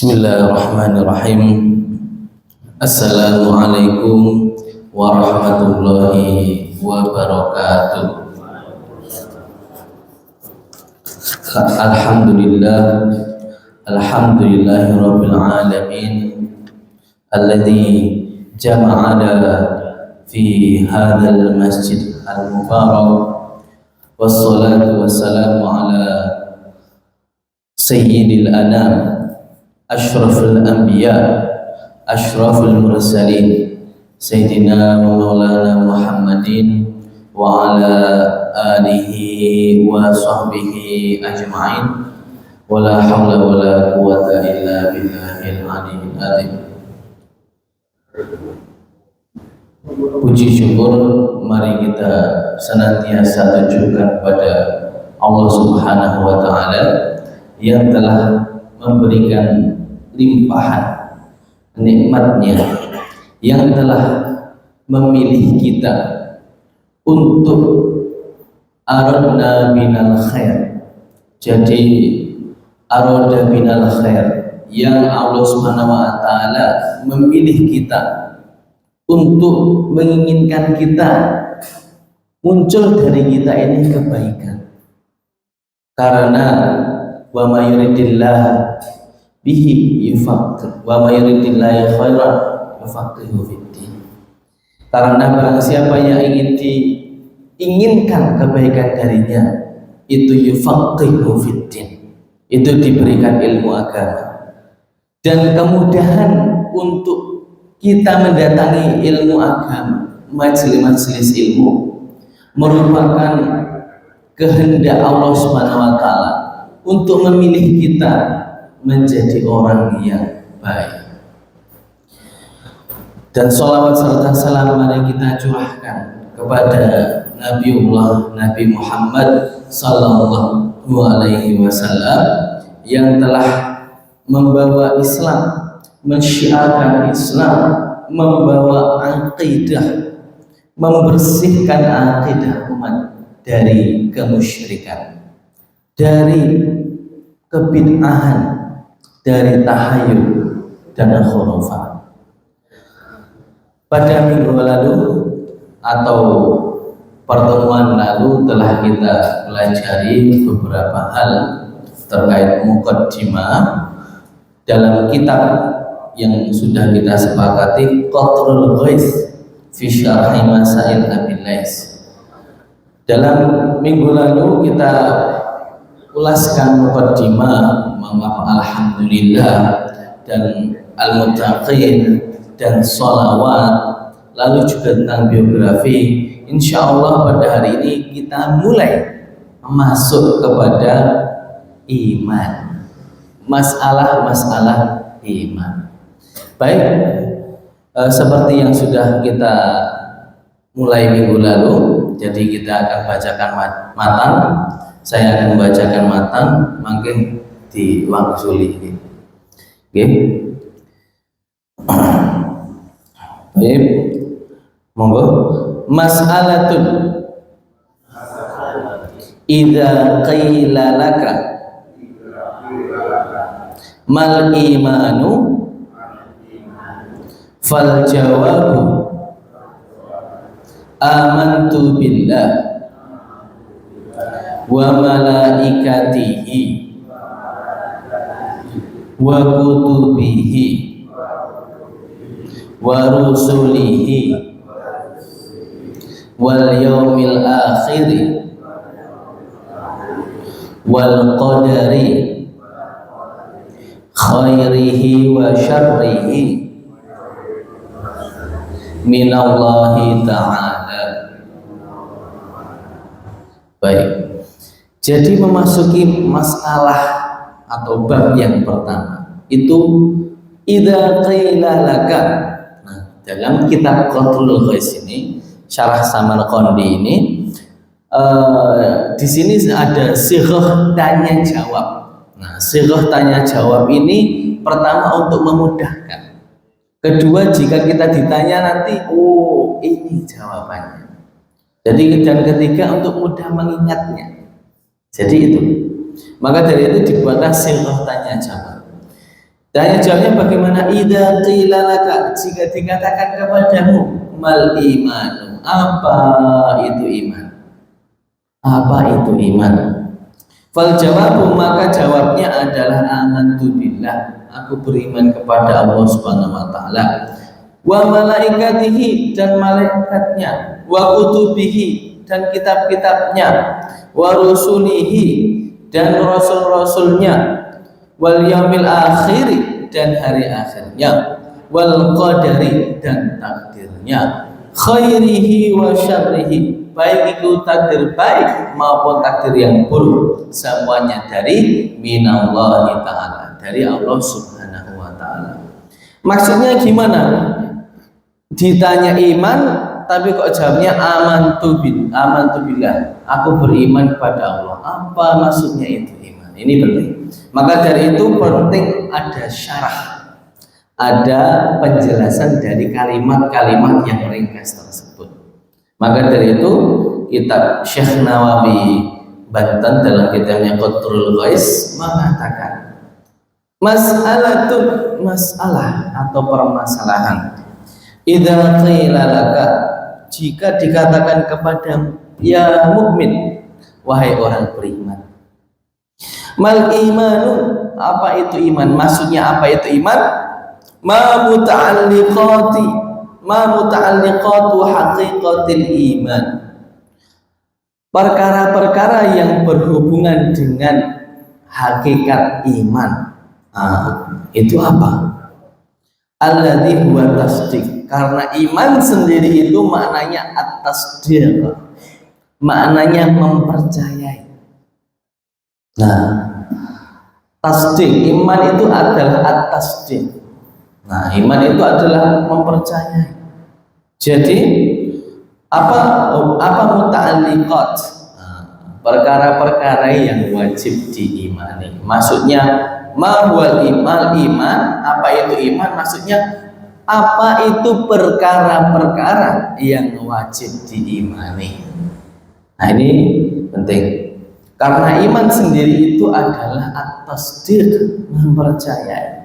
Bismillahirrahmanirrahim. Assalamualaikum warahmatullahi wabarakatuh. Alhamdulillahi rabbil alamin alladzi jama'ana fi hadzal masjid al-mubarak wassalatu wassalamu ala sayyidil anam ashraful anbiya ashraful mursalin sayyidina wa maulana Muhammadin wa ala alihi wa sahbihi ajma'in wa la hawla wa la quwwata illa billahil aliyyil azim. Puji syukur mari kita senantiasa tujukan pada Allah Subhanahu wa taala yang telah memberikan limpahan nikmatnya, yang telah memilih kita untuk aradna binal khair. Jadi arada binal khair, yang Allah Subhanahu wa taala memilih kita untuk menginginkan kita muncul dari kita ini kebaikan. Karena wa may yuridillah bihi yufaqih wa may yuridillah khairan yufaqihu fiddin. Karena barang siapa yang ingin diinginkan kebaikan darinya, itu yufaqihu fiddin, itu diberikan ilmu agama. Dan kemudahan untuk kita mendatangi ilmu agama, majelis-majelis ilmu, merupakan kehendak Allah Subhanahu wa taala untuk memilih kita menjadi orang yang baik. Dan sholawat serta salam mari kita curahkan kepada Nabiullah Nabi Muhammad sallallahu alaihi wasallam yang telah membawa Islam, mensyiarkan Islam, membawa akidah, membersihkan akidah umat dari kemusyrikan, dari kebid'ahan, dari tahayul dan khurafat. Pada minggu lalu atau pertemuan lalu telah kita pelajari beberapa hal terkait muqaddimah dalam kitab yang sudah kita sepakati, Qatrul Ghais fi Syarhi Masail Abil Lais. Dalam minggu lalu kita ulaskan muqaddimah, alhamdulillah, dan al-muttaqin, dan sholawat, lalu juga tentang biografi. Insya Allah pada hari ini kita mulai masuk kepada iman, masalah-masalah iman. Baik, seperti yang sudah kita mulai minggu lalu, jadi kita akan bacakan matan. Saya akan membacakan matan, mungkin diwangsuli. Oke. Baik. Monggo. Mas'alatun idza qila laka mal imanu fal jawabu amantu billah wa malaikatihi wa kutubihi wa rusulihi wal yaumil akhir wal qadari khairihi wa syarrihi minallahi ta'ala. Baik, jadi memasuki masalah atau bab yang pertama itu idza qila laka. Nah, dalam kitab Qatrul Ghais ini, Syarah Samarqandi ini, di sini ada sighah tanya jawab. Nah, sighah tanya jawab ini pertama untuk memudahkan. Kedua, jika kita ditanya nanti, oh ini jawabannya. Jadi dan ketiga untuk mudah mengingatnya. Jadi itu. Maka dari itu dibuatlah sighah tanya jawab. Tanya jawabnya bagaimana? Idza qila laka, jika dikatakan kepadamu, mal imanu, apa itu iman? Apa itu iman? Fal jawabu, maka jawabnya adalah amantu billah, aku beriman kepada Allah Subhanahu wa taala, wa malaikatihi, dan malaikatnya, wa kutubihi, dan kitab-kitabnya, wa rusulihi, dan rasul-rasulnya, wal yaumil akhir, dan hari akhirnya, wal qadari, dan takdirnya, khairihi wa syarrihi, baik itu takdir baik maupun takdir yang buruk, semuanya dari minallahi ta'ala, dari Allah Subhanahu wa ta'ala. Maksudnya gimana? Ditanya iman tapi kok jawabnya amantu billah, aku beriman kepada Allah. Apa maksudnya itu iman? Ini penting. Maka dari itu penting ada syarah, ada penjelasan dari kalimat-kalimat yang ringkas tersebut. Maka dari itu kitab Syekh Nawawi Banten dalam kitabnya Qatrul Ghais mengatakan masalah atau permasalahan, idza qila laka, jika dikatakan kepadamu, ya mukmin, wahai orang beriman, mal imanu, apa itu iman? Maksudnya apa itu iman? Ma muta'alliqatu haqiqatil iman, perkara-perkara yang berhubungan dengan hakikat iman. Itu apa? Alladzi huwa tasdiq, karena iman sendiri itu maknanya at-tasdiq, maknanya mempercayai. Nah, tasdiq, iman itu adalah at-tasdiq. Nah, iman itu adalah mempercayai. Jadi apa muta'alliqat? Perkara-perkara yang wajib diimani. Maksudnya ma huwal iman, apa itu iman? Maksudnya apa itu perkara-perkara yang wajib diimani. Nah, ini penting. Karena iman sendiri itu adalah at-tasdiq, mempercayai.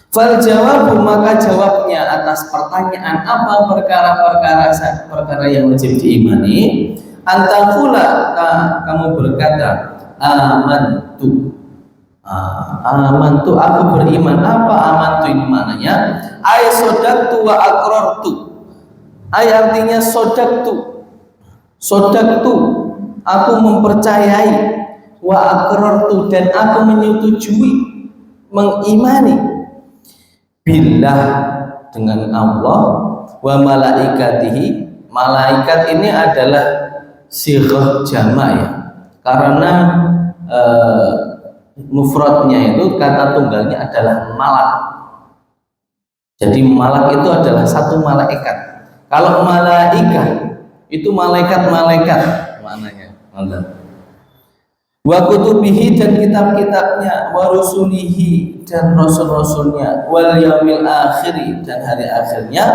Fal jawabu, maka jawabnya atas pertanyaan apa perkara yang wajib diimani, antakula, kamu berkata amantu, aku beriman. Apa amantu ini maknanya? Ay sodaktu wa aqrartu, ay artinya sodaktu, aku mempercayai, wa aqrartu, dan aku menyetujui, mengimani, billah, dengan Allah, wa malaikatihi, malaikat ini adalah sighah jamak ya, karena mufradnya itu kata tunggalnya adalah malak. Jadi malak itu adalah satu malaikat. Kalau malaikah itu malaikat-malaikat maknanya. Wa kutubihi, dan kitab-kitabnya, wa rusulihi, dan rasul-rasulnya, wal yaumil akhir, dan hari akhirnya,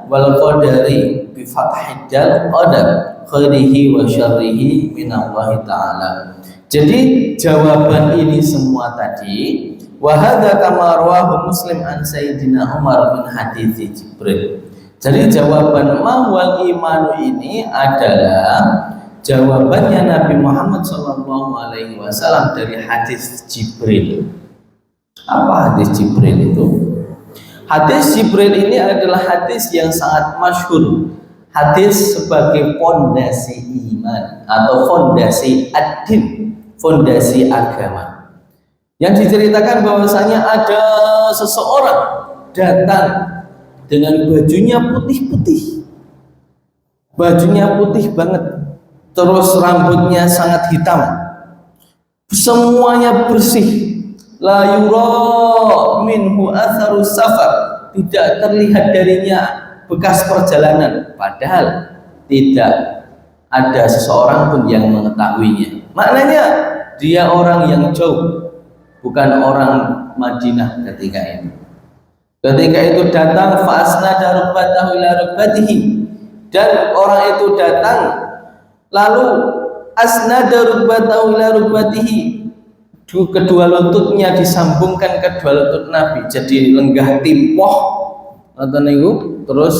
wal qadari bi fathid dal, qadar, khairihi wa syarrihi minallahi ta'ala. Jadi jawaban ini semua tadi, wa hadza kama rawahu Muslim an Sayyidina Umar bin hadits Jibril. Jadi jawaban mahwal imanu ini adalah jawabannya Nabi Muhammad SAW dari hadis Jibril. Apa hadis Jibril itu? Hadis Jibril ini adalah hadis yang sangat masyhur. Hadis sebagai fondasi iman atau fondasi ad-din, fondasi agama. Yang diceritakan bahwasanya ada seseorang datang dengan bajunya putih-putih. Bajunya putih banget. Terus rambutnya sangat hitam, semuanya bersih, la yura minhu atharu safar, tidak terlihat darinya bekas perjalanan, padahal tidak ada seseorang pun yang mengetahuinya. Maknanya dia orang yang jauh, bukan orang Madinah ketika itu. Ketika itu datang, fa asnada rukbatahu ila rukbatihi, dan orang itu datang lalu asnada rukbatahu ila rukbatihi, kedua lututnya disambungkan kedua lutut Nabi jadi lenggah timpoh atau niku, terus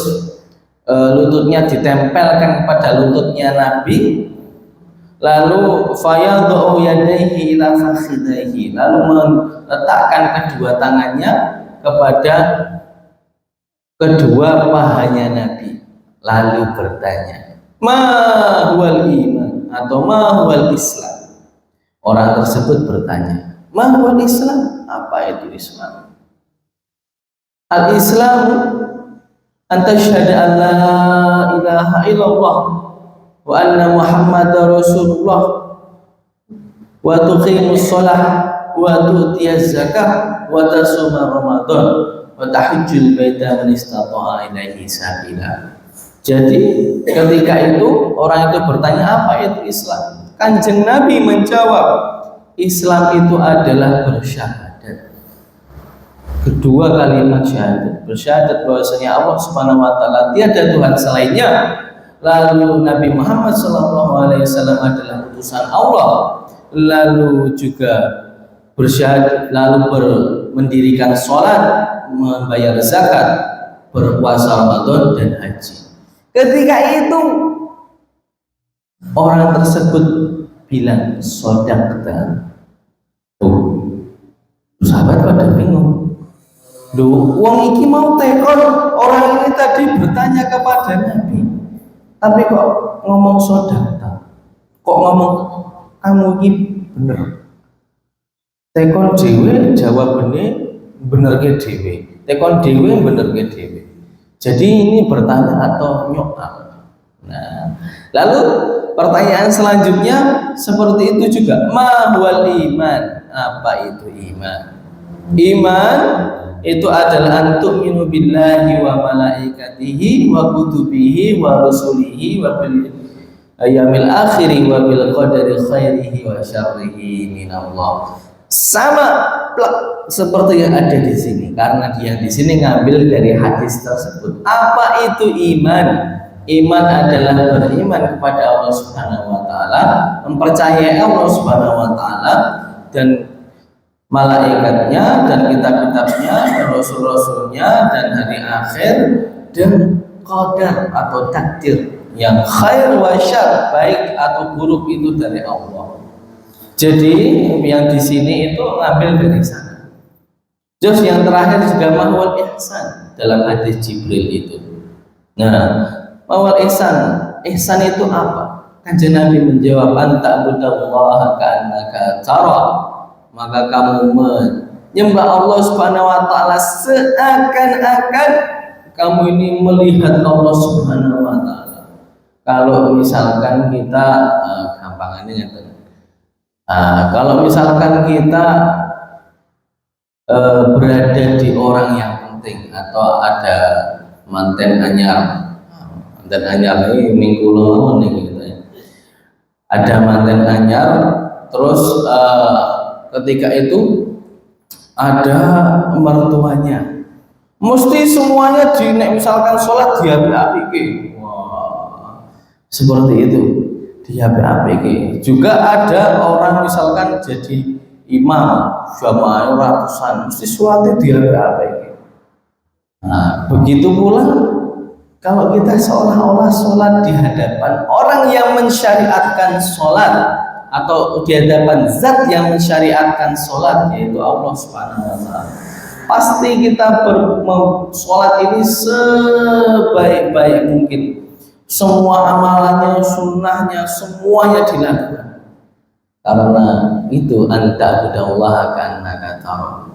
lututnya ditempelkan pada lututnya Nabi, lalu fayadhu yadayhi ila fakhidaihi, lalu meletakkan kedua tangannya kepada kedua pahanya Nabi, lalu bertanya, ma huwal iman atau ma huwal Islam. Orang tersebut bertanya, ma huwal Islam, apa itu Islam? Al-Islam anta syahada an la ilaha illallah wa anna Muhammadar Rasulullah wa tuqimus shalah wa tu'tiyaz zakah wa tasuma Ramadan wa tahujjul baita man istata'a ilaihi sabila. Jadi ketika itu orang itu bertanya, apa itu Islam? Kanjeng Nabi menjawab, Islam itu adalah bersyahadat. Kedua kalimat syahadat, bersyahadat bahwasanya Allah Subhanahu wa taala tiada Tuhan selainnya, lalu Nabi Muhammad SAW adalah utusan Allah, lalu juga bersyahadat, lalu mendirikan sholat, membayar zakat, berpuasa Ramadan dan haji. Ketika itu orang tersebut bilang sodaqta. Sahabat pada bingung. Duh, wong iki mau tekon, orang ini tadi bertanya kepada Nabi, tapi kok ngomong sodaqta, kok ngomong kamu ini bener. Tekon dewe jawabane bener ke dewe, tekon dewe bener ke dewe. Jadi ini bertanya atau nyokal. Nah, lalu pertanyaan selanjutnya seperti itu juga, ma huwal iman, apa itu iman? Iman itu adalah antu'minu billahi wa malaikatihi wa kutubihi wa rusulihi wa bil ayyamil akhiri wa bil qadari khairihi wa syarrihi minallah. Sama seperti yang ada di sini, karena dia di sini ngambil dari hadis tersebut. Apa itu iman? Iman adalah beriman kepada Allah Subhanahu wa taala, mempercayai Allah Subhanahu wa taala dan malaikatnya dan kitab-kitabnya dan rasul-rasulnya dan hari akhir dan qadar atau takdir yang khair wa syarr, baik atau buruk itu dari Allah. Jadi yang di sini itu ngambil dari sana. Terus yang terakhir juga mahwal ihsan dalam hadis Jibril itu. Nah, mahwal ihsan, ihsan itu apa? Kanjeng Nabi menjawab, anta budallaha ka'annaka tara, maka kamu menyembah Allah Subhanahu wa taala seakan-akan kamu ini melihat Allah Subhanahu wa taala. Kalau misalkan kita gampangannya ngeten. Kalau misalkan kita berada di orang yang penting atau ada manten anyar ini mingkulo nih gitu ya. Ada manten anyar, terus ketika itu ada mertuanya, mesti semuanya misalkan sholat diapik-apik. Wah, seperti itu, diapik-apik. Juga ada orang misalkan jadi imam jamaah ratusan, mesti sholatnya diapik-apik. Nah, begitu pula kalau kita seolah-olah sholat di hadapan orang yang mensyariatkan sholat atau di hadapan zat yang mensyariatkan sholat, yaitu Allah Subhanahu wa taala, pasti kita sholat ini sebaik-baik mungkin. Semua amalannya, sunnahnya, semuanya dilakukan. Karena itu anta budallaha ka'annaka tara.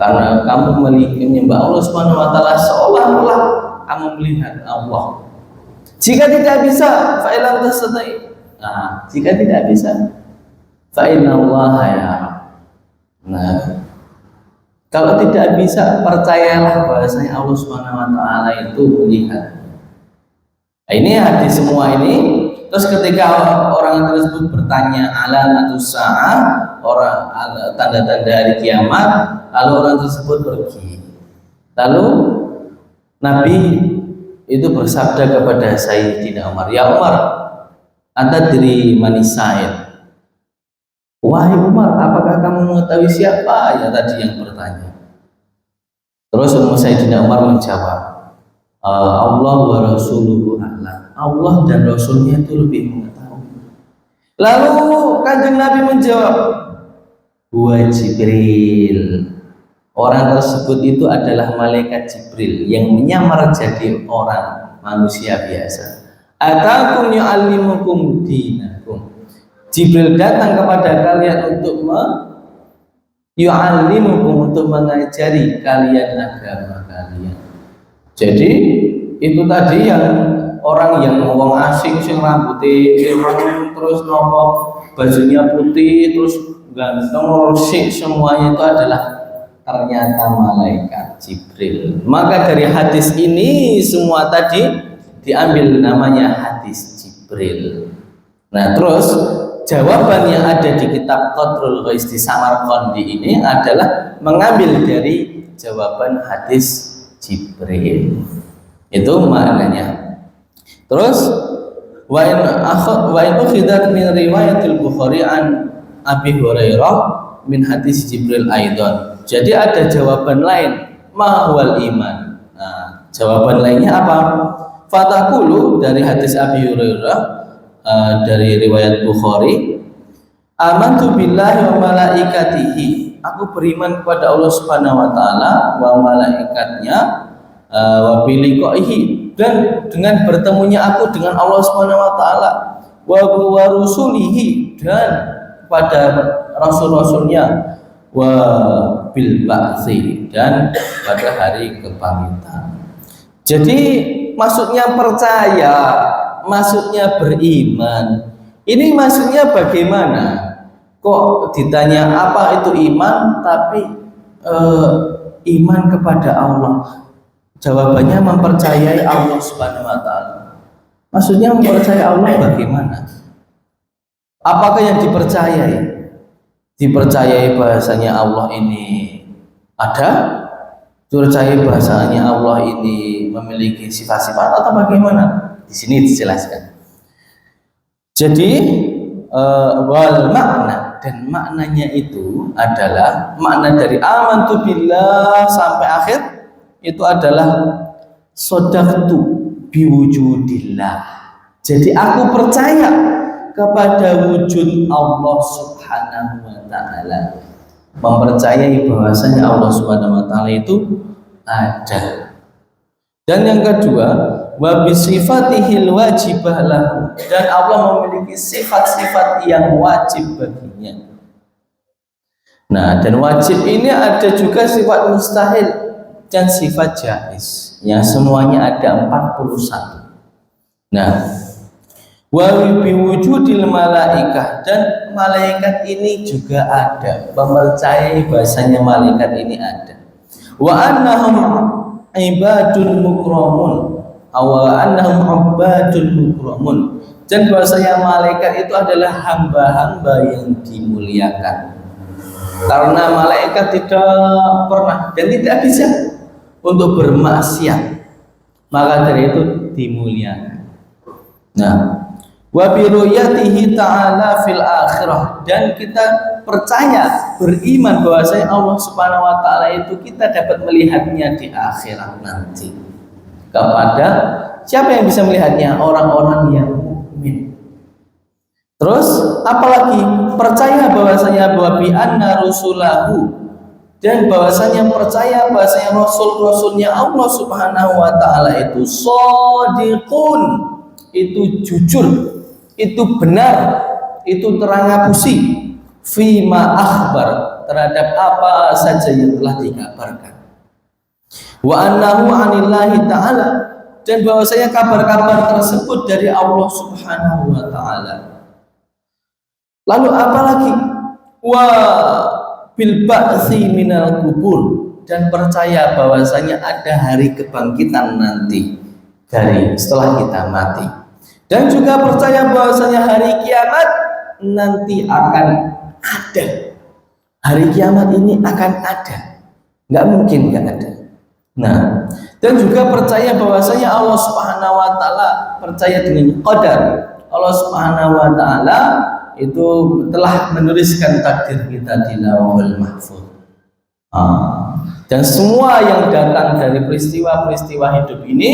Karena kamu menyembah Allah Subhanahu wa taala seolah-olah kamu melihat Allah. Jika tidak bisa, fa ilam tastati. Nah, jika tidak bisa, fa innallaha yara. Nah, kalau tidak bisa, percayalah bahwasanya Allah Subhanahu wa taala itu melihat. Nah, ini hadis semua ini. Terus ketika orang tersebut bertanya alamatus sa'ah, orang tanda-tanda hari kiamat, lalu orang tersebut pergi. Lalu Nabi itu bersabda kepada Sayyidina Umar, ya Umar, atadri man sa'il? wahai Umar, apakah kamu mengetahui siapa ya tadi yang bertanya? Terus Sayyidina Umar menjawab, Allah wa rasuluhu a'lam. Allah dan Rasulnya itu lebih mengetahui. Lalu Kanjeng Nabi menjawab, huwa Jibril. Orang tersebut itu adalah malaikat Jibril yang menyamar jadi orang manusia biasa. Atakum yu'allimukum dinakum. Jibril datang kepada kalian untuk yu'allimukum, untuk mengajari kalian agama kalian. Jadi itu tadi yang orang yang ngomong asing sing rambutnya ireng terus nopo bajunya putih terus ganteng resik, semuanya itu adalah ternyata malaikat Jibril. Maka dari hadis ini semua tadi diambil namanya hadis Jibril. Nah, terus jawaban yang ada di kitab Qadrul Ghais di Samarqandi ini adalah mengambil dari jawaban hadis Jibril. Itu maknanya. Terus wa in ukhidat min riwayatil Bukhari an Abi Hurairah min hadis Jibril aidan. Jadi ada jawaban lain, ma huwal iman. Nah, jawaban lainnya apa? Fatakulu dari hadis Abi Hurairah dari riwayat Bukhari, amantu billahi wa malaikatihi. Aku beriman kepada Allah Subhanahu wa taala wa malaikatnya wa biliqaihi, dan dengan bertemunya aku dengan Allah Subhanahu wa taala, wa rusulihi, dan pada rasul-rasulnya, wa bil ba'tsi, dan pada hari kebangkitan. Jadi maksudnya percaya, maksudnya beriman. Ini maksudnya bagaimana? Kok ditanya apa itu iman, tapi iman kepada Allah. Jawabannya mempercayai Allah Subhanahu wa taala. Maksudnya mempercayai Allah bagaimana? Apakah yang dipercayai? Dipercayai bahasanya Allah ini ada? Dipercayai bahasanya Allah ini memiliki sifat-sifat atau bagaimana? Di sini dijelaskan. Jadi wal makna, dan maknanya itu adalah makna dari amantu billah sampai akhir itu adalah shadaqtu biwujudillah. Jadi aku percaya kepada wujud Allah Subhanahu wa taala. Mempercayai bahwasanya Allah Subhanahu wa taala itu ada. Dan yang kedua, wa bi sifatihil wajibah lahu, dan Allah memiliki sifat-sifat yang wajib baginya. Nah, dan wajib ini ada juga sifat mustahil dan sifat jaiz. Yang semuanya ada 41. Nah, wa biwujudil malaikah, dan malaikat ini juga ada. Mempercayai bahasanya malaikat ini ada. Wa annahum ibadun mukramun, wa annahum ibadun mukramun, dan bahasanya malaikat itu adalah hamba-hamba yang dimuliakan. Karena malaikat tidak pernah dan tidak bisa untuk bermaksiat, maka dari itu dimuliakan. Nah, wa bi ru'yatihi ta'ala fil akhirah, dan kita percaya, beriman bahwasanya Allah Subhanahu wa taala itu kita dapat melihatnya di akhirat nanti. Kepada siapa yang bisa melihatnya? Orang-orang yang mukmin. Terus apalagi percaya bahwasanya bi anna rusulahu, dan bahwasanya percaya bahwasanya rasul-rasulnya Allah Subhanahu wa taala itu shadiqun, itu jujur, itu benar, itu terangabusi fima akhbar, terhadap apa saja yang telah dikabarkan. Wa annahu anillahi ta'ala, dan bahwasanya kabar-kabar tersebut dari Allah Subhanahu wa taala. Lalu apalagi? Wa bil ba'tsi minal kubur, dan percaya bahwasanya ada hari kebangkitan nanti dari setelah kita mati. Dan juga percaya bahwasanya hari kiamat nanti akan ada. Hari kiamat ini akan ada, nggak mungkin nggak ada. Nah, dan juga percaya bahwasanya Allah Subhanahu wa taala, percaya dengan qadar. Allah Subhanahu wa taala itu telah menuliskan takdir kita di Lauhul Mahfuz. Dan semua yang datang dari peristiwa-peristiwa hidup ini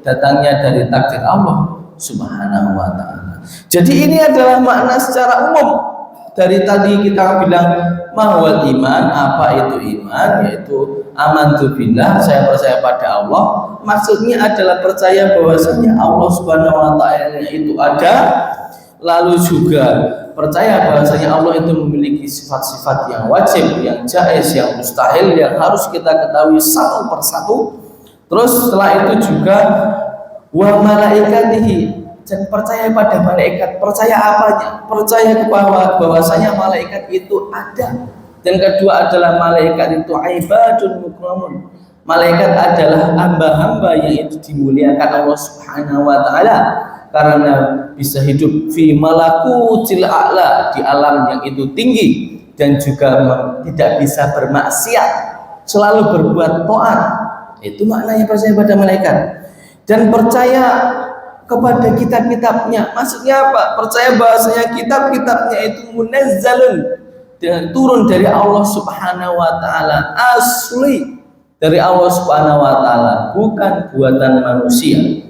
datangnya dari takdir Allah Subhanahu wa ta'ala. Jadi ini adalah makna secara umum. Dari tadi kita bilang mahwal iman, apa itu iman? Yaitu amantu billah, saya percaya pada Allah. Maksudnya adalah percaya bahwasanya Allah Subhanahu wa ta'ala itu ada. Lalu juga percaya bahwasanya Allah itu memiliki sifat-sifat yang wajib, yang jaiz, yang mustahil, yang harus kita ketahui satu persatu. Terus setelah itu juga wa malaikatihi, dan percaya pada malaikat. Percaya apanya? Percaya bahwasanya malaikat itu ada. Dan kedua adalah malaikat itu ibadun mukramun. Malaikat adalah hamba-hamba yang itu dimuliakan Allah Subhanahu wa ta'ala, karena bisa hidup fi malakutil a'la, di alam yang itu tinggi, dan juga tidak bisa bermaksiat, selalu berbuat taat. Itu maknanya percaya pada malaikat. Dan percaya kepada kitab-kitabnya. Maksudnya apa? Percaya bahwasanya kitab-kitabnya itu munazzalun, dan turun dari Allah Subhanahu wa ta'ala, asli dari Allah Subhanahu wa ta'ala, bukan buatan manusia.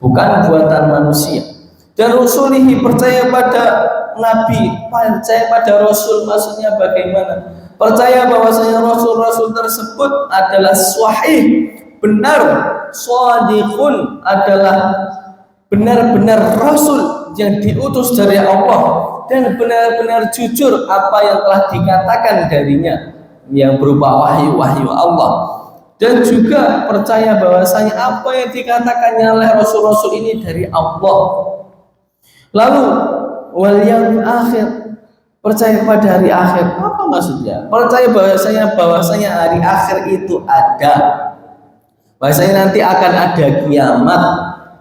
Bukan buatan manusia. Dan rusulihi, percaya pada nabi, percaya pada rasul. Maksudnya bagaimana? Percaya bahwasanya rasul-rasul tersebut adalah sahih, benar, shadiqun, adalah benar-benar rasul yang diutus dari Allah, dan benar-benar jujur apa yang telah dikatakan darinya yang berupa wahyu-wahyu Allah. Dan juga percaya bahwasanya apa yang dikatakannya oleh rasul-rasul ini dari Allah. Lalu wal yaumil akhir, percaya pada hari akhir. Apa maksudnya? Percaya bahwasanya hari akhir itu ada. Bahwasanya nanti akan ada kiamat,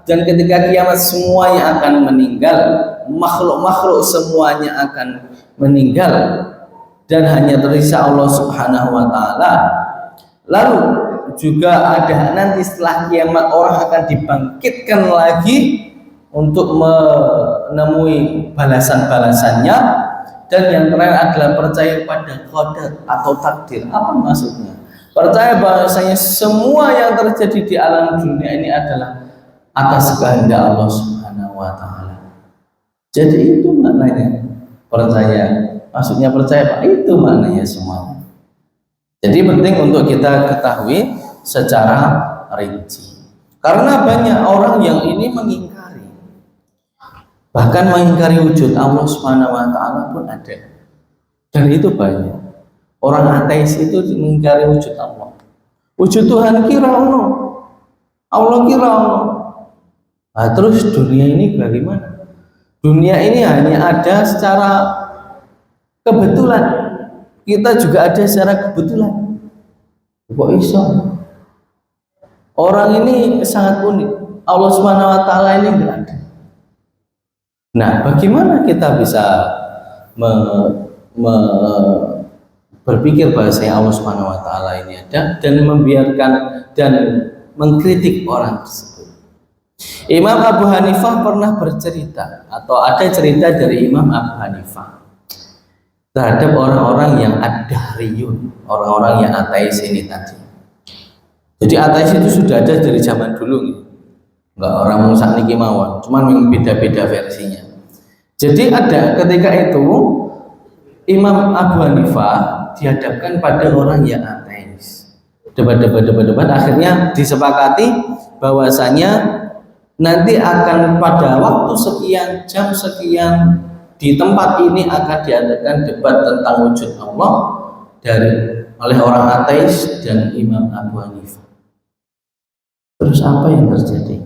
dan ketika kiamat semuanya akan meninggal, makhluk-makhluk semuanya akan meninggal, dan hanya tersisa Allah Subhanahu wa ta'ala. Lalu juga ada nanti setelah kiamat orang akan dibangkitkan lagi untuk menemui balasan-balasannya. Dan yang terakhir adalah percaya pada qadar atau takdir. Apa maksudnya? Percaya bahwasanya semua yang terjadi di alam dunia ini adalah atas kehendak Allah Subhanahu wa ta'ala. Jadi itu maknanya percaya. Maksudnya percaya, Pak, itu maknanya semuanya. Jadi penting untuk kita ketahui secara rinci. Karena banyak orang yang ini mengingkari, bahkan mengingkari wujud Allah Subhanahu wa ta'ala pun ada. Dan itu banyak. Orang ateis itu mengingkari wujud Allah. Wujud Tuhan kira Allah, Allah kira Allah. Nah, terus dunia ini bagaimana? Dunia ini hanya ada secara kebetulan. Kita juga ada secara kebetulan. Kok iso? Orang ini sangat unik. Allah Subhanahu wa ta'ala ini enggak ada. Nah, bagaimana kita bisa berpikir bahwa Allah Subhanahu wa ta'ala ini ada, dan membiarkan dan mengkritik orang tersebut? Imam Abu Hanifah pernah bercerita, atau ada cerita dari Imam Abu Hanifah terhadap orang-orang yang ad-dahriyun, orang-orang yang ateis ini tadi. Jadi ateis itu sudah ada dari zaman dulu, enggak orang saat niki mawon, cuman beda-beda versinya. Jadi ada ketika itu Imam Abu Hanifah dihadapkan pada orang yang ateis. Debat, akhirnya disepakati bahwasanya nanti akan pada waktu sekian, jam sekian, di tempat ini akan diadakan debat tentang wujud Allah oleh orang ateis dan Imam Abu Hanifah. Terus apa yang terjadi?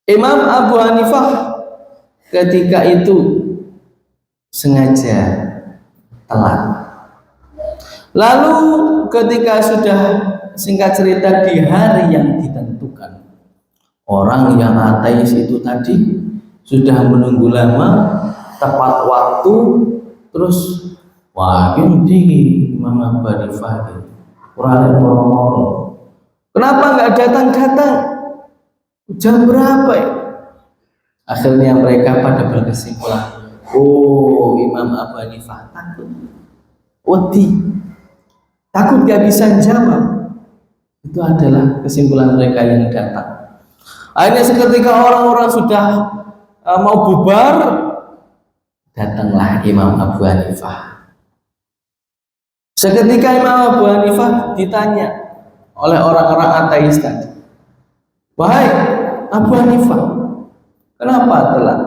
Imam Abu Hanifah ketika itu sengaja telat. Lalu ketika sudah, singkat cerita, di hari yang ditentukan, orang yang ateis itu tadi sudah menunggu lama, tepat waktu, terus wah ini Imam Abu Hanifah kenapa nggak datang? Jam berapa ya? Akhirnya mereka pada berkesimpulan, Oh, Imam Abu Hanifah takut, wedi, takut gak bisa jawab. Itu adalah kesimpulan mereka yang datang. Akhirnya seketika orang-orang sudah mau bubar, datanglah Imam Abu Hanifah. Seketika Imam Abu Hanifah ditanya oleh orang-orang ateis tadi, wahai Abu Hanifah, kenapa telat?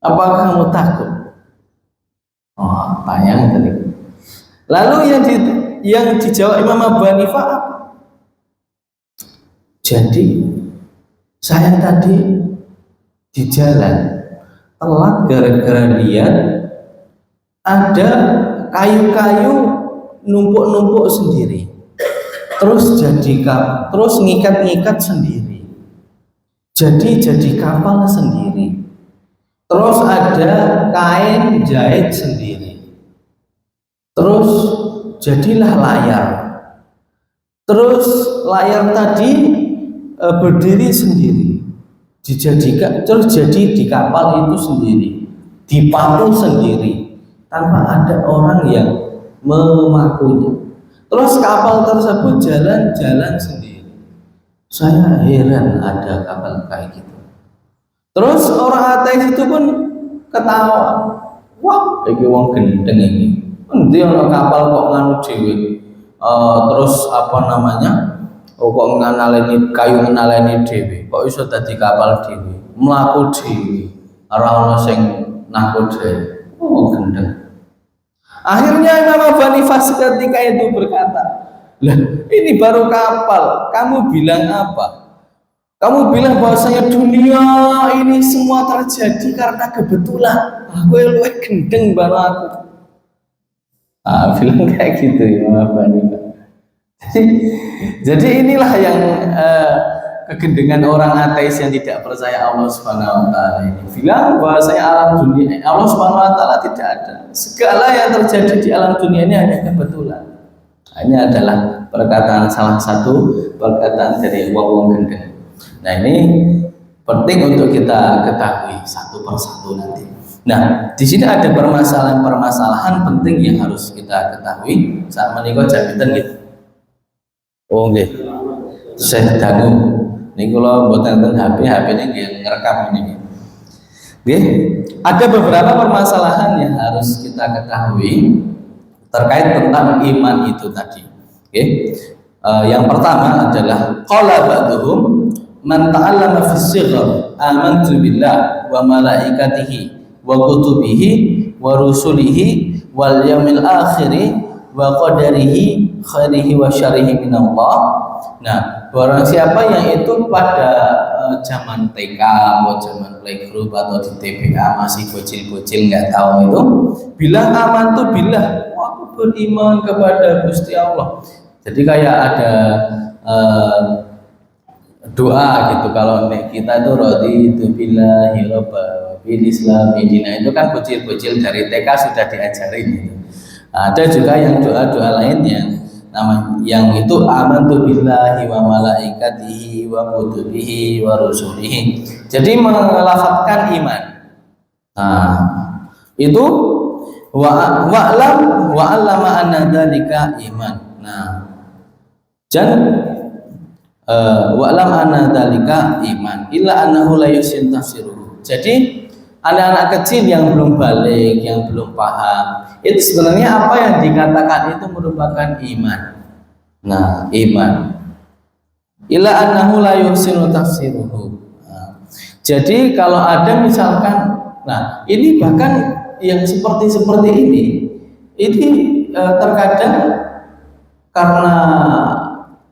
Apakah kamu takut? Oh, tanya tadi. Lalu yang dijawab Imam Abu Hanifah apa? Jadi saya tadi di jalan telat gara-gara lihat ada kayu-kayu numpuk-numpuk sendiri, terus ngikat-ngikat sendiri, jadi kapal sendiri, terus ada kain jahit sendiri, terus jadilah layar, terus layar tadi berdiri sendiri, dijadikan, terus jadi di kapal itu sendiri, dipaku sendiri, tanpa ada orang yang memakunya. Terus kapal tersebut jalan-jalan sendiri. Saya heran ada kapal kayak gitu. Terus orang ateis itu pun ketawa. Wah, iki wong gendeng iki. Endi ana kapal kok nganu dhewe. Terus apa namanya? Kok kayu ngenaleni dhewe. Kok iso dadi kapal dhewe? Mlaku dhewe. Ora ana sing naku dhewe. Oh, gendeng. Akhirnya Imam Abu Hanifah ketika itu berkata, lah ini baru kapal, kamu bilang apa? Kamu bilang bahwasanya dunia ini semua terjadi karena kebetulan. Aku luwih gendeng baru aku. Bilang kayak gitu Imam Abu Hanifah. Jadi inilah yang kegendengan orang ateis yang tidak percaya Allah Subhanahu wa taala ini. Bilang bahwasanya alam dunia Allah Subhanahu wa taala tidak ada. Segala yang terjadi di alam dunia ini hanya kebetulan. Ini adalah perkataan salah satu perkataan dari wong gendeng. Nah, ini penting untuk kita ketahui satu persatu nanti. Nah, di sini ada permasalahan penting yang harus kita ketahui saat menikah jabatan gitu. Oh nggih. Saya dangu. Ini kalau buat nonton HP ini yang ngerekam ini. Oke, ada beberapa permasalahan yang harus kita ketahui terkait tentang iman itu tadi. Oke, yang pertama adalah qala ba'duhum man ta'allama fi sighar amantu billah wa malaikatihi wa kutubihi wa rusulihi wal yaumil akhir wa qadarihi khairihi wa syarrihi minallah. Nah, barang siapa yang itu pada zaman TK atau zaman playgroup atau di TPA masih bocil-bocil nggak tahu itu, bilang amantu billah, aku beriman kepada Gusti Allah. Jadi kayak ada doa gitu, kalau kita itu raditu billahi robba bil islam dina, itu kan bocil-bocil dari TK sudah diajarin gitu. Ada juga yang doa-doa lain yang itu amantu billahi wa malaikatihi wa kutubihi wa rusulihi. Jadi melafadzkan iman. Nah, itu wa'lam wa 'allama anna dzalika iman. Nah, dan wa'lam anna dzalika iman illa annahu la yusin tafsiruhu. Jadi anak-anak kecil yang belum balik, yang belum paham, itu sebenarnya apa yang dikatakan itu merupakan iman. Nah, iman illa annahu la yuhsinu tafsiruhu. Nah, jadi kalau ada misalkan, nah ini bahkan yang seperti ini terkadang karena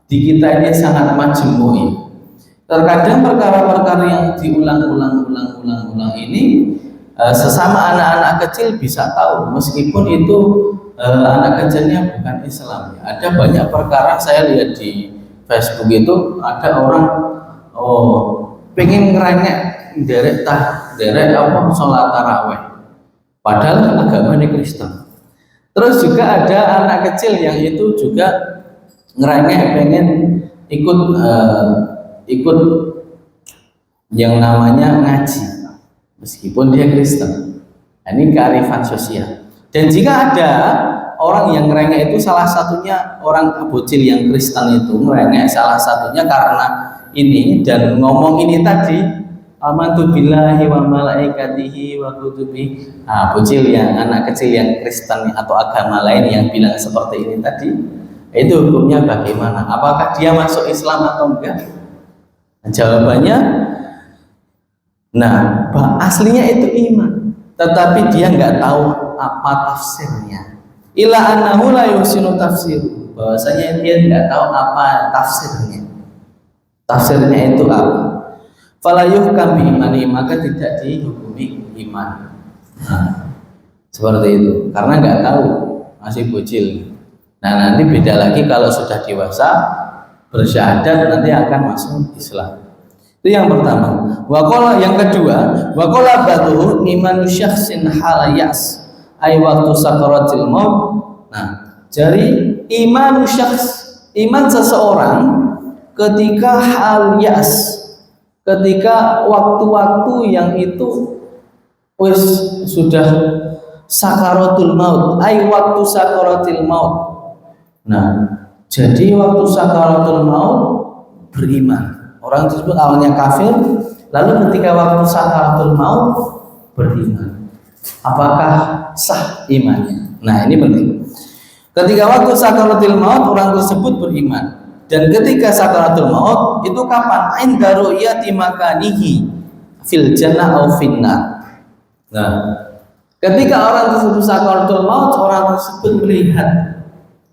di kita ini sangat majmui. Terkadang perkara-perkara yang diulang-ulang ini sesama anak-anak kecil bisa tahu, meskipun itu anak kecilnya bukan Islam. Ada banyak perkara saya lihat di Facebook itu, ada orang pengen ngerengek derek sholat taraweh, padahal agamanya Kristen. Terus juga ada anak kecil yang itu juga ngerengek pengen ikut yang namanya ngaji meskipun dia Kristen. Ini kearifan sosial. Dan jika ada orang yang ngerengek itu, salah satunya orang bocil yang Kristen itu ngerengek salah satunya karena ini dan ngomong ini tadi, amantu billahi wa malaikatihi wa kutubi. Bocil yang anak kecil yang Kristen atau agama lain yang bilang seperti ini tadi, itu hukumnya bagaimana? Apakah dia masuk Islam atau enggak? Nah, jawabannya, aslinya itu iman, tetapi dia nggak tahu apa tafsirnya. Ila annahu la yusinu tafsir, bahwasanya dia nggak tahu apa tafsirnya. Tafsirnya itu apa? Fala yuhkam bi imani, maka tidak dihukumi iman. Seperti itu, karena nggak tahu, masih bocil. Nanti beda lagi kalau sudah dewasa bersyahadat, nanti akan masuk Islam. Itu yang pertama. Waqala, yang kedua, waqala batuhu imanu syakhsin halayas ay waktu sakaratil maut. Jadi iman syakhs, iman seseorang ketika hal yas, ketika waktu-waktu yang itu sudah sakaratul maut, ay waktu sakaratil maut. Jadi waktu sakaratul maut beriman. Orang tersebut awalnya kafir, lalu ketika waktu sakaratul maut beriman. Apakah sah imannya? Ini penting. Ketika waktu sakaratul maut orang tersebut beriman. Dan ketika sakaratul maut itu kapan? Inda ru'yati makanihi fil jannah aw finnar. Ketika orang tersebut sakaratul maut, orang tersebut melihat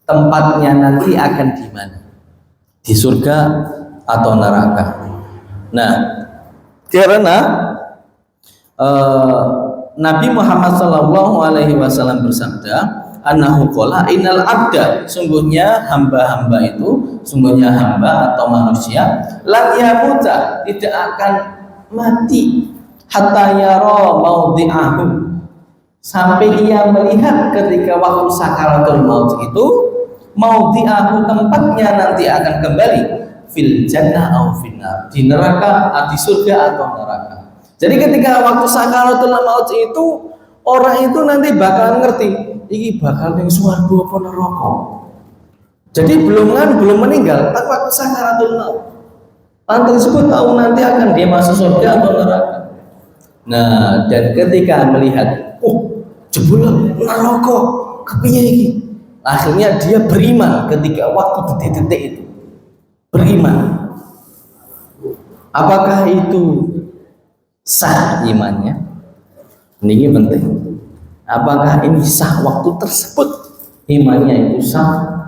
tempatnya nanti akan di mana? Di surga atau neraka. Karena Nabi Muhammad SAW bersabda, annahu qala innal abda, sungguhnya hamba-hamba itu, sungguhnya hamba atau manusia, lan yamuta, tidak akan mati, hatta yara maudhi'ahu, sampai ia melihat ketika waktu sakaratul maut itu, maudhi'ahu, tempatnya nanti akan kembali, fil jannah au finnar, di neraka, di surga atau neraka. Jadi ketika waktu sakaratul maut itu, orang itu nanti bakal ngerti, ini bakal ning swarga apa neraka. Jadi belum meninggal, tapi waktu sakaratul maut, orang tersebut tahu nanti akan dia masuk surga atau neraka. Dan ketika melihat, jebul neraka, kepiye iki? Akhirnya dia beriman ketika waktu detik-detik itu. Beriman. Apakah itu sah imannya? Ini penting. Apakah ini sah waktu tersebut? Imannya itu sah.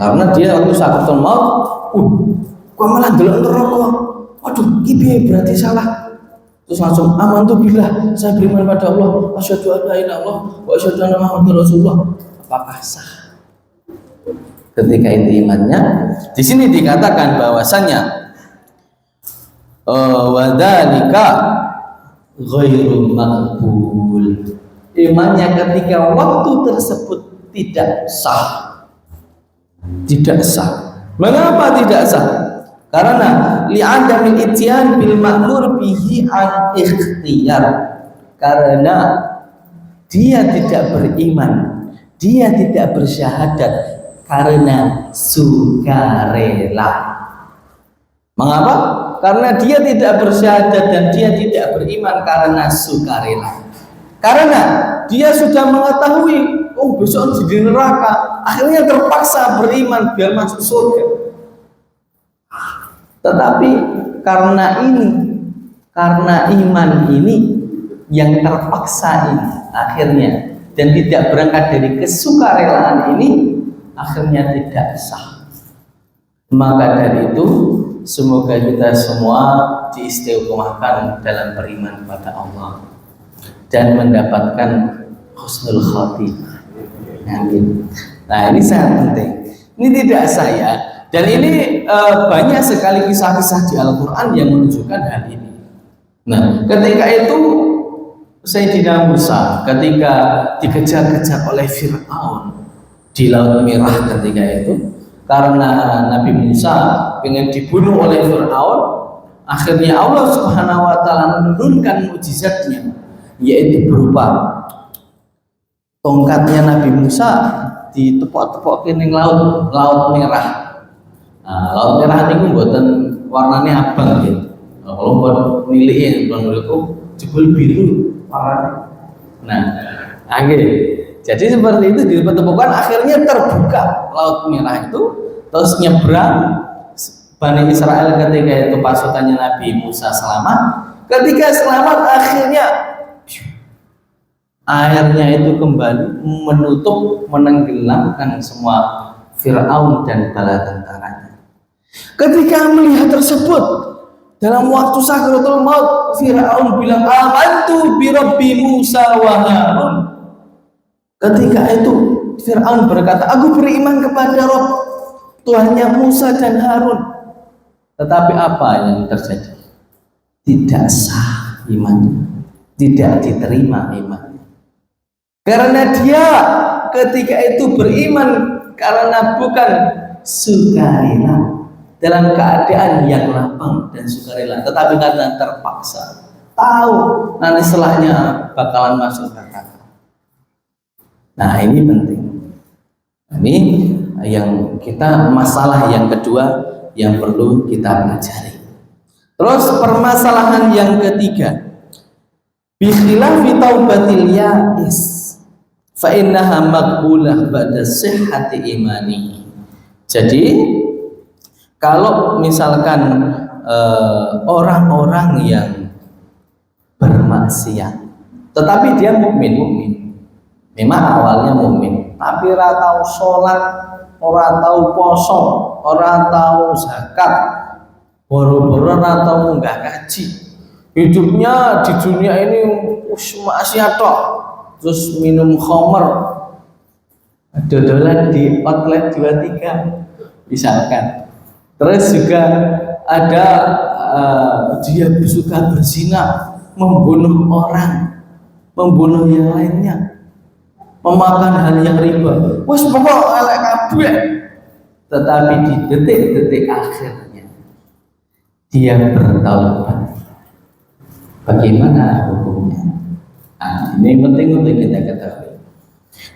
Karena dia waktu sakaratul maut, kok malah delok neraka. Waduh, iki berarti salah. Terus langsung amantu billah, saya beriman pada Allah, asyhadu an la ilaha illallah wa asyhadu anna muhammadar rasulullah. Apakah sah ketika itu imannya? Di sini dikatakan bahwasanya wadzalika ghairu maqbul, imannya ketika waktu tersebut tidak sah. Tidak sah. Mengapa tidak sah? Karena li'adamil ityan bil ma'mur bihi an ikhtiyar, karena dia tidak beriman, dia tidak bersyahadat karena sukarela. Mengapa? Karena dia tidak bersyahadat dan dia tidak beriman karena sukarela. Karena dia sudah mengetahui, besok di neraka, akhirnya terpaksa beriman biar masuk surga. Tetapi karena iman ini yang terpaksa ini akhirnya, dan tidak berangkat dari kesukarelaan ini, akhirnya tidak sah. Maka dari itu, semoga kita semua diistiqomahkan dalam beriman kepada Allah dan mendapatkan husnul khotimah. Amin. Ini sangat penting. Ini tidak saya, dan ini banyak sekali kisah-kisah di Al-Quran yang menunjukkan hal ini. Ketika itu Sayyidina Musa ketika dikejar-kejar oleh Fir'aun di Laut Merah ketika itu, karena Nabi Musa ingin dibunuh oleh Fir'aun, akhirnya Allah Subhanahu wa Ta'ala menurunkan mukjizatnya yaitu berupa tongkatnya Nabi Musa ditepok-tepok ke laut merah. Nah, laut merah ini buatan warnanya abang gitu. Nah, kalau buat nilainya, jebul biru warnanya. Nah, akhirnya jadi seperti itu ditepuk-tepukan, akhirnya terbuka laut merah itu, terus nyebrang Bani Israel ketika itu pasukannya Nabi Musa selamat. Ketika selamat, akhirnya airnya itu kembali menutup, menenggelamkan semua Fir'aun dan bala tentaranya. Ketika melihat tersebut, dalam waktu sakratul maut, Fir'aun bilang, amantu bi Rabbi Musa wa Harun. Ketika itu Fir'aun berkata, aku beriman kepada Rabb Tuhannya Musa dan Harun. Tetapi apa yang terjadi? Tidak sah imannya, tidak diterima imannya. Karena dia ketika itu beriman karena bukan sukarela, dalam keadaan yang lapang dan sukarela, tetapi karena terpaksa, tahu nanti setelahnya bakalan masuk neraka. Nah, ini penting. Ini yang kita, masalah yang kedua yang perlu kita pelajari. Terus permasalahan yang ketiga, bikhilafi taubatil ya'is fa innaha maqbulah ba'da sihhati imani. Jadi kalau misalkan orang-orang yang bermaksiat tetapi dia mukmin, memang awalnya mukmin, tapi ora tau salat, ora tau poso, ora tau zakat, boro-boro ora tau munggah kaji, hidupnya di dunia ini maksiat tok, terus minum khamr, dodolan di outlet 23 misalkan. Terus juga ada dia suka berzina, membunuh orang, membunuh yang lainnya, memakan hal yang riba, wes pokok elek kabeh. Tetapi di detik-detik akhirnya dia bertaubat, bagaimana hukumnya? Nah, ini penting untuk kita ketahui.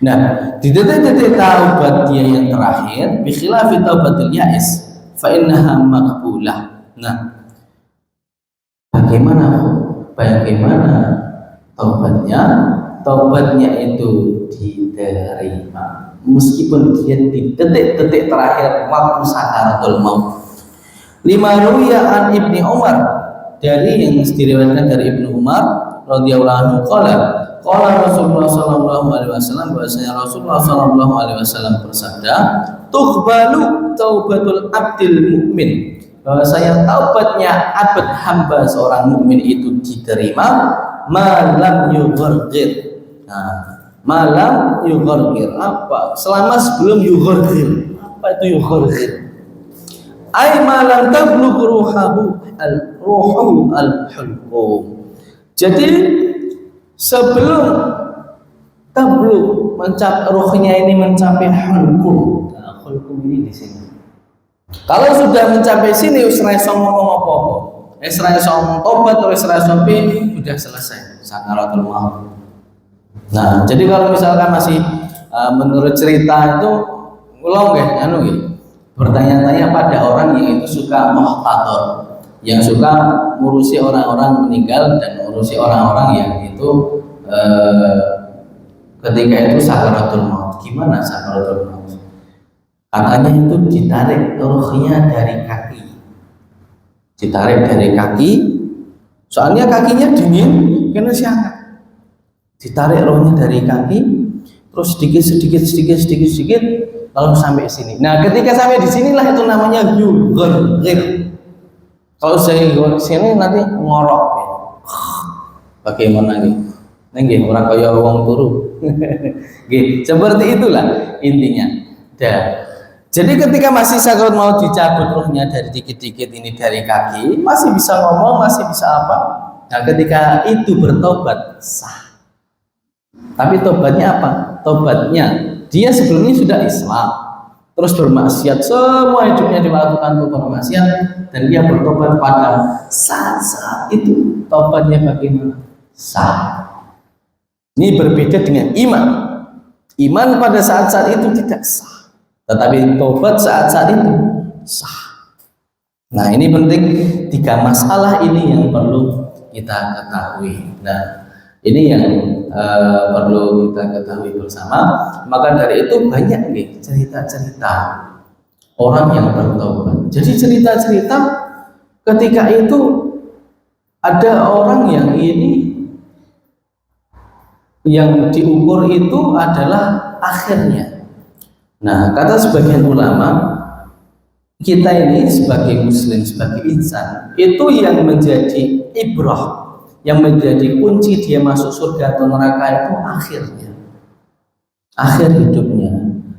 Nah, di detik-detik taubat dia yang terakhir, bi khilafi taubatil ya'is fa innaha maqbulah. Nah, bagaimana taubatnya? Taubatnya itu diterima meskipun dia di detik-detik terakhir waktu sakaratul maut. Lima ruya an Ibni Umar, dari yang diriwayatkan dari Ibnu Umar radhiyallahu anhu, qala Rasulullah sallallahu alaihi wasallam, bahwasanya Rasulullah sallallahu alaihi wasallam bersabda, tuqbalu taubatul abdil mukmin, bahwasanya taubatnya abd hamba seorang mukmin itu diterima malam yughargir. Nah, malam yughargir apa? Selama sebelum yughargir. Apa itu yughargir? Ai malam tablugh ruhahu al-ruhu al-hulqum. Jadi sebelum tablugh, rohnya ini mencapai hulqum. Nah, hulqum ini di sini. Kalau sudah mencapai sini, wis ra iso ngomong apa-apa. Wis ra iso ngomong tobat, wis ra iso sudah selesai sakaratul maut. Nah, jadi kalau misalkan masih menurut cerita itu ulang bertanya-tanya pada orang yang itu suka muhtador, yang suka ngurusi orang-orang meninggal dan ngurusi orang-orang yang itu ketika itu sakaratul maut. Gimana sakaratul maut? Katanya itu ditarik ruhnya dari kaki, ditarik dari kaki, soalnya kakinya dingin, kena siang. Ditarik rohnya dari kaki, terus sedikit, lalu sampai sini. Nah, ketika sampai di sinilah itu namanya yughargir. Kalau saya sini nanti ngorok. Bagaimana nih? Nggih, orang kaya wong turu. Nggih, seperti itulah intinya. Jadi ketika masih sakaratul mau dicabut rohnya dari dikit-dikit ini dari kaki, masih bisa ngomong, masih bisa apa? Nah, ketika itu bertobat sah. Tapi tobatnya apa? Tobatnya dia sebelumnya sudah Islam, terus bermaksiat, semua hidupnya dilakukan untuk bermaksiat, dan dia bertobat pada saat itu. Tobatnya bagaimana? Sah. Ini berbeda dengan iman. Iman pada saat-saat itu tidak sah, tetapi tobat saat-saat itu sah. Nah, ini penting, 3 masalah ini yang perlu kita ketahui. Nah, ini yang perlu kita ketahui bersama. Maka dari itu banyak nih cerita-cerita orang yang bertobat. Jadi cerita-cerita ketika itu ada orang yang ini yang diukur itu adalah akhirnya. Nah, kata sebagian ulama, kita ini sebagai muslim, sebagai insan, itu yang menjadi ibrah, yang menjadi kunci dia masuk surga atau neraka itu akhirnya, akhir hidupnya.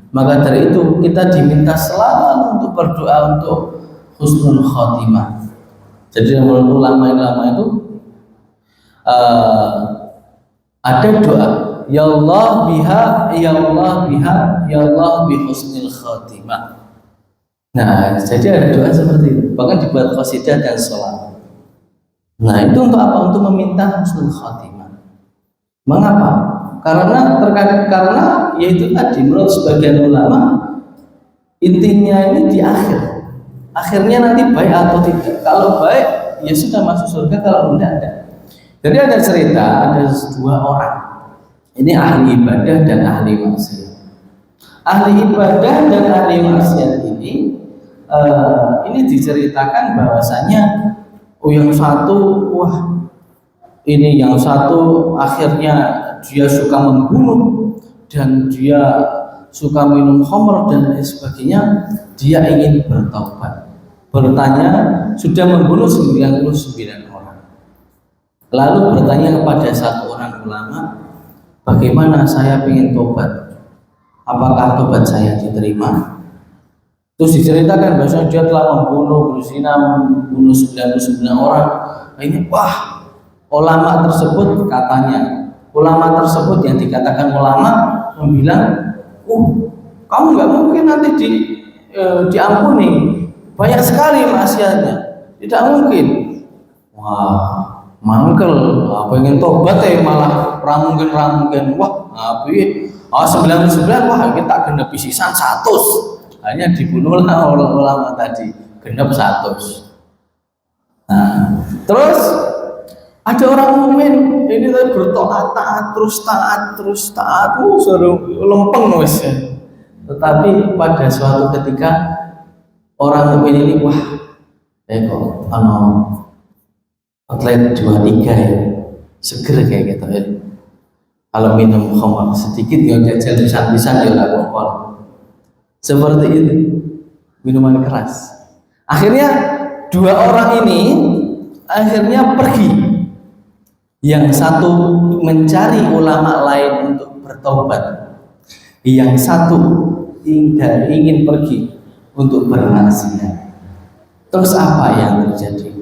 Maka dari itu kita diminta selalu untuk berdoa untuk husnul khotimah. Jadi ulama itu ada doa, ya Allah biha, ya Allah biha, ya Allah bi husnil khotimah. Nah, jadi ada doa seperti itu, bahkan dibuat qasidah dan sholawat. Nah, itu untuk apa? Untuk meminta husnul khotimah. Mengapa? Karena yaitu tadi menurut sebagian ulama, intinya ini di akhir. Akhirnya nanti baik atau tidak. Kalau baik, ya sudah masuk surga. Kalau enggak. Jadi ada cerita, ada 2 orang. Ini ahli ibadah dan ahli maksiat. Ahli ibadah dan ahli maksiat ini diceritakan bahwasanya yang satu, ini yang satu akhirnya dia suka membunuh dan dia suka minum khamr dan lain sebagainya. Dia ingin bertaubat. Bertanya, sudah membunuh 99 orang. Lalu bertanya kepada satu orang ulama, bagaimana saya ingin tobat? Apakah tobat saya diterima? Terus diceritakan bahwa dia telah membunuh, berzina, membunuh 99 orang. Ini ulama tersebut katanya, ulama tersebut yang dikatakan ulama membilang, kamu nggak mungkin nanti diampuni, banyak sekali maksiatnya, tidak mungkin. Mangkel, pengen tobat malah ramungkin. 99, kita genep sisan 100. Hanya dibunuhlah oleh ulama tadi, genep 100. Nah, terus ada orang mukmin ini tadi taat terus taat, suruh lempeng wes. Tetapi pada suatu ketika orang mukmin ini kok atlet 23 ya, seger kayak gitu ya. Kalau minum khamr sedikit ya jajal pisan-pisan ya nggak apa-apa. Seperti itu, minuman keras. Akhirnya 2 orang ini akhirnya pergi. Yang satu mencari ulama lain untuk bertobat. Yang satu ingin pergi untuk bermaksiat. Terus apa yang terjadi?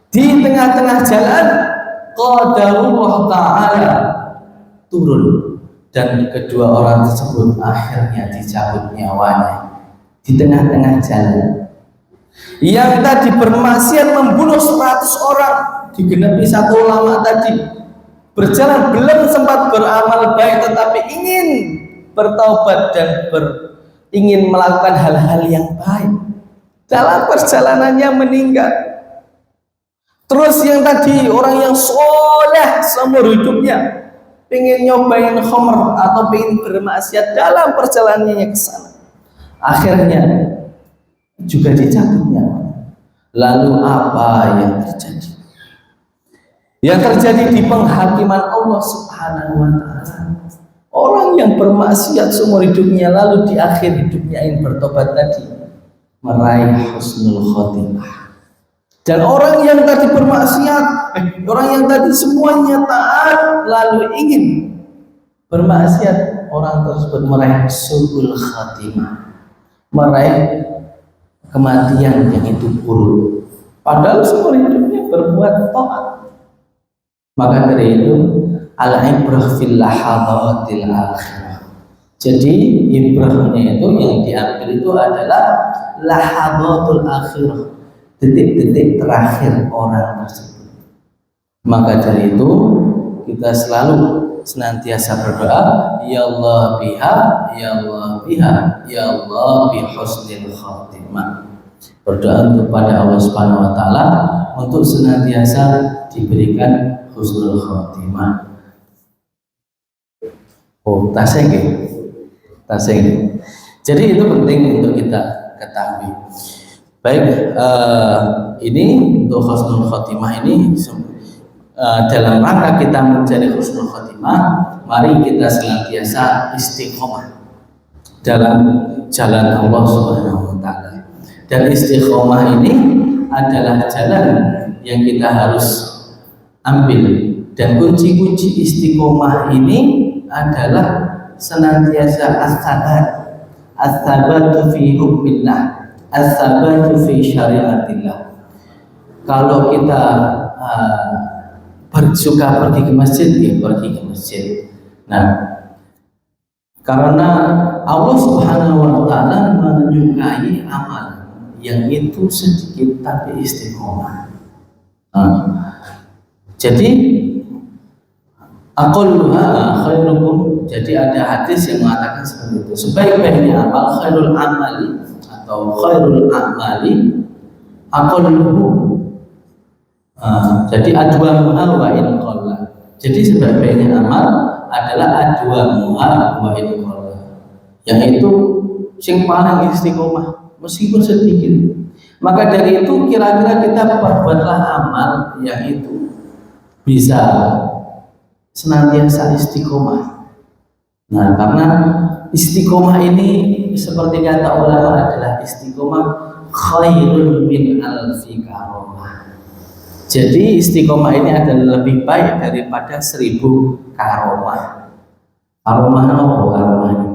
Di tengah-tengah jalan qadarullah ta'ala turun dan kedua orang tersebut akhirnya dicabut nyawanya di tengah-tengah jalan. Yang tadi bermaksiat membunuh 100 orang digenapi satu ulama tadi, berjalan belum sempat beramal baik tetapi ingin bertaubat dan ingin melakukan hal-hal yang baik, dalam perjalanannya meninggal. Terus yang tadi orang yang soleh seumur hidupnya pengen nyobain khamr atau pengen bermaksiat, dalam perjalanannya ke sana akhirnya juga dicabut nyawanya. Lalu apa yang terjadi? Yang terjadi di penghakiman Allah Subhanahu wa ta'ala, orang yang bermaksiat seumur hidupnya lalu di akhir hidupnya ingin bertobat tadi meraih husnul khotimah. Dan orang yang tadi bermaksiat, orang yang tadi semuanya taat lalu ingin bermaksiat, orang tersebut meraih su'ul khatimah, meraih kematian yang itu buruk, padahal seumur hidupnya berbuat taat. Maka dari itu al-ibrah fil lahadhatil akhirah. Jadi ibrahnya itu yang diambil itu adalah lahadhatul akhirah, detik-detik terakhir orang tersebut. Maka dari itu kita selalu senantiasa berdoa, ya Allah biha, ya Allah biha, ya Allah bi husnil khatimah. Berdoa untuk pada Allah Subhanahu wa taala untuk senantiasa diberikan husnul khatimah. Oh, taseng. Jadi itu penting untuk kita ketahui. Baik, ini untuk husnul khatimah ini dalam rangka kita mencari husnul khatimah, mari kita senantiasa istiqomah dalam jalan Allah Subhanahu wa taala. Dan istiqomah ini adalah jalan yang kita harus ambil, dan kunci-kunci istiqomah ini adalah senantiasa as-sabatu fi hukmillah, as-sabatu fi syariatillah. Kalau kita suka pergi ke masjid, ya pergi ke masjid. Nah, karena Allah Subhanahu wa taala menyukai amal yang itu sedikit tapi istiqomah. Jadi aqalluha khairukum. Jadi ada hadis yang mengatakan seperti itu. Sebaik-baiknya amal khairul amali atau khairul amali aqalluhu. Jadi adwamuha wa in qalla. Jadi sebaik-baiknya amal adalah adwamuha wa in qalla. Yaitu sing paling istiqomah meskipun sedikit. Maka dari itu kira-kira kita perbuatlah amal yang itu bisa senantiasa istiqomah. Nah, karena istiqomah ini seperti kata ulama adalah istiqomah khairun min alfi karomah. Jadi istiqomah ini adalah lebih baik daripada 1000 karomah. Karomah apa karomah ini?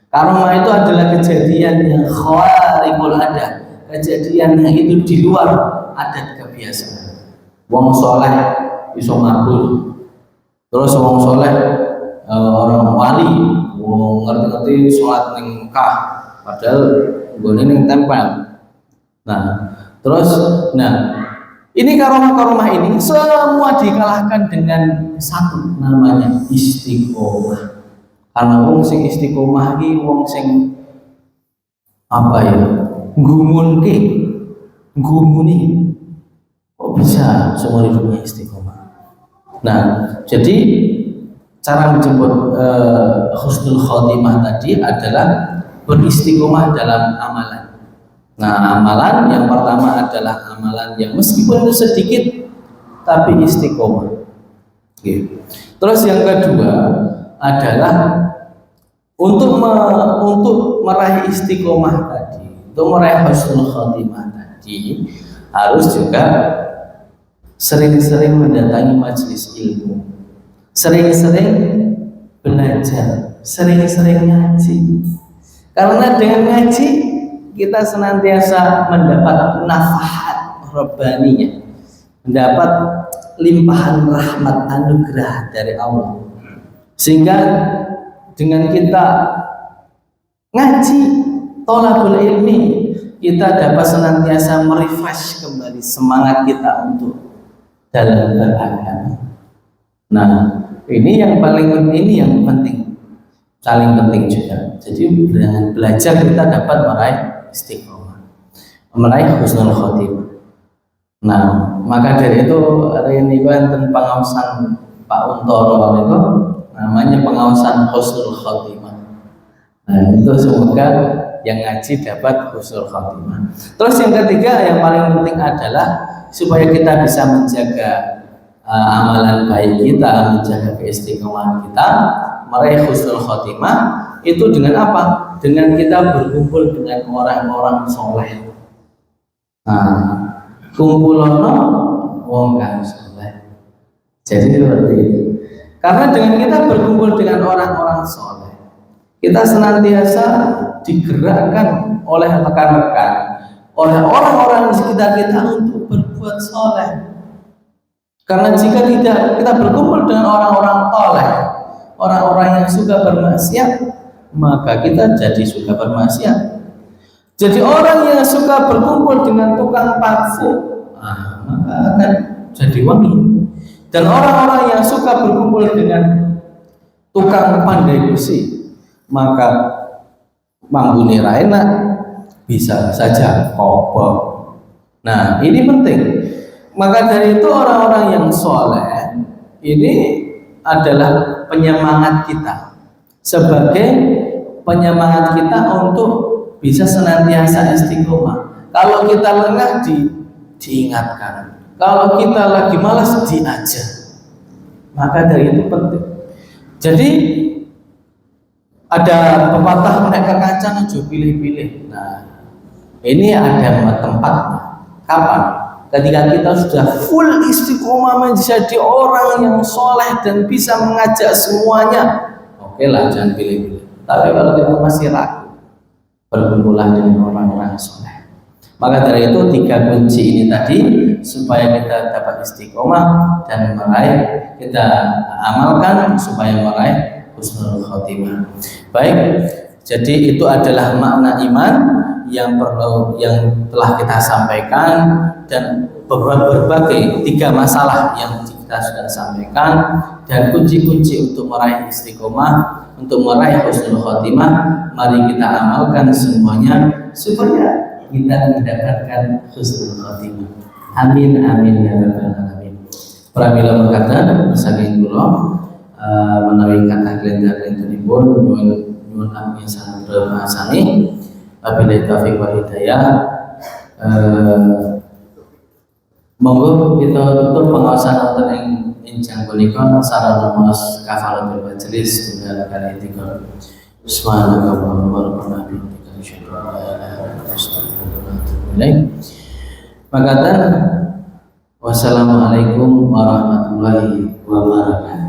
Karomah itu adalah kejadian yang khariqul adat, kejadian yang itu di luar adat kebiasaan. Wong soleh iso ngabul, terus wong soleh orang wali, wong ngerti-ngerti sholat ning Mekah, padahal nggone ning tempel. Nah, terus ini karomah-karomah ini semua dikalahkan dengan satu, namanya istiqomah. Karena wong sing istiqomah iki wong sing apa ya? Ngumuni kok bisa seumur hidupnya istiqomah. Nah, jadi cara menjemput husnul khotimah tadi adalah beristiqomah dalam amalan. Nah, amalan yang pertama adalah amalan yang meskipun itu sedikit tapi istiqomah. Oke. Terus yang kedua adalah untuk meraih istiqomah tadi, untuk meraih husnul khotimah tadi harus juga sering-sering mendatangi majelis ilmu, sering-sering belajar, sering-sering ngaji. Karena dengan ngaji kita senantiasa mendapat nafahat rabbaniyah, mendapat limpahan rahmat anugerah dari Allah. Sehingga dengan kita ngaji thalabul ilmi, kita dapat senantiasa merefresh kembali semangat kita untuk dalam beragama. Nah, ini yang paling penting, paling penting juga. Jadi dengan belajar kita dapat meraih istiqomah, meraih husnul khotimah. Nah, maka dari itu ini tentang pengawasan Pak Untoro itu namanya pengawasan husnul khotimah. Nah, itu semoga yang ngaji dapat husnul khotimah. Terus yang ketiga yang paling penting adalah supaya kita bisa menjaga amalan baik kita, menjaga keistiqomahan kita, meraih husnul khotimah itu dengan apa? Dengan kita berkumpul dengan orang-orang soleh. Nah, kumpulono wong kang soleh. Jadi seperti itu. Karena dengan kita berkumpul dengan orang-orang soleh, kita senantiasa digerakkan oleh rekan-rekan, oleh orang-orang di sekitar kita untuk berbuat soleh. Karena jika tidak kita berkumpul dengan orang-orang soleh, orang-orang yang suka bermaksiat, maka kita jadi suka bermaksiat. Jadi orang yang suka berkumpul dengan tukang parfum, maka akan jadi wangi. Dan orang-orang yang suka berkumpul dengan tukang pandai besi, maka mambune ra enak, bisa saja kobong. Nah, ini penting. Maka dari itu orang-orang yang soleh ini adalah penyemangat kita, sebagai penyemangat kita untuk bisa senantiasa istiqomah. Kalau kita lengah diingatkan, kalau kita lagi malas diajar. Maka dari itu penting. Jadi ada pepatah mereka kacang aja pilih-pilih. Nah, ini ada tempatnya. Kapan? Ketika kita sudah full istiqomah menjadi orang yang soleh dan bisa mengajak semuanya, oke lah, jangan pilih-pilih. Tapi kalau kita masih ragu, berkumpullah dengan orang-orang soleh. Maka dari itu 3 kunci ini tadi supaya kita dapat istiqomah dan meraih, kita amalkan supaya meraih husnul khotimah. Baik, jadi itu adalah makna iman yang telah kita sampaikan, dan berbagai 3 masalah yang kita sudah sampaikan, dan kunci-kunci untuk meraih istiqomah, untuk meraih husnul khotimah. Mari kita amalkan semuanya supaya kita mendapatkan husnul khotimah. Amin amin ya rabbal alamin. Pramila mekaten saking kula menawi kathah kelentar-kelentaripun nyuwun amin sanadra mahasani. Wabillahi taufiq wal hidayah. Monggo kita tutup pengawasan wonten ing injang punika sarana maos kafaratul majelis tunggal kali 3. Subhanallah wa bihamdihi asyhadu an la ilaha illa anta astaghfiruka wa atubu ilaik. Makatan wassalamualaikum warahmatullahi wabarakatuh.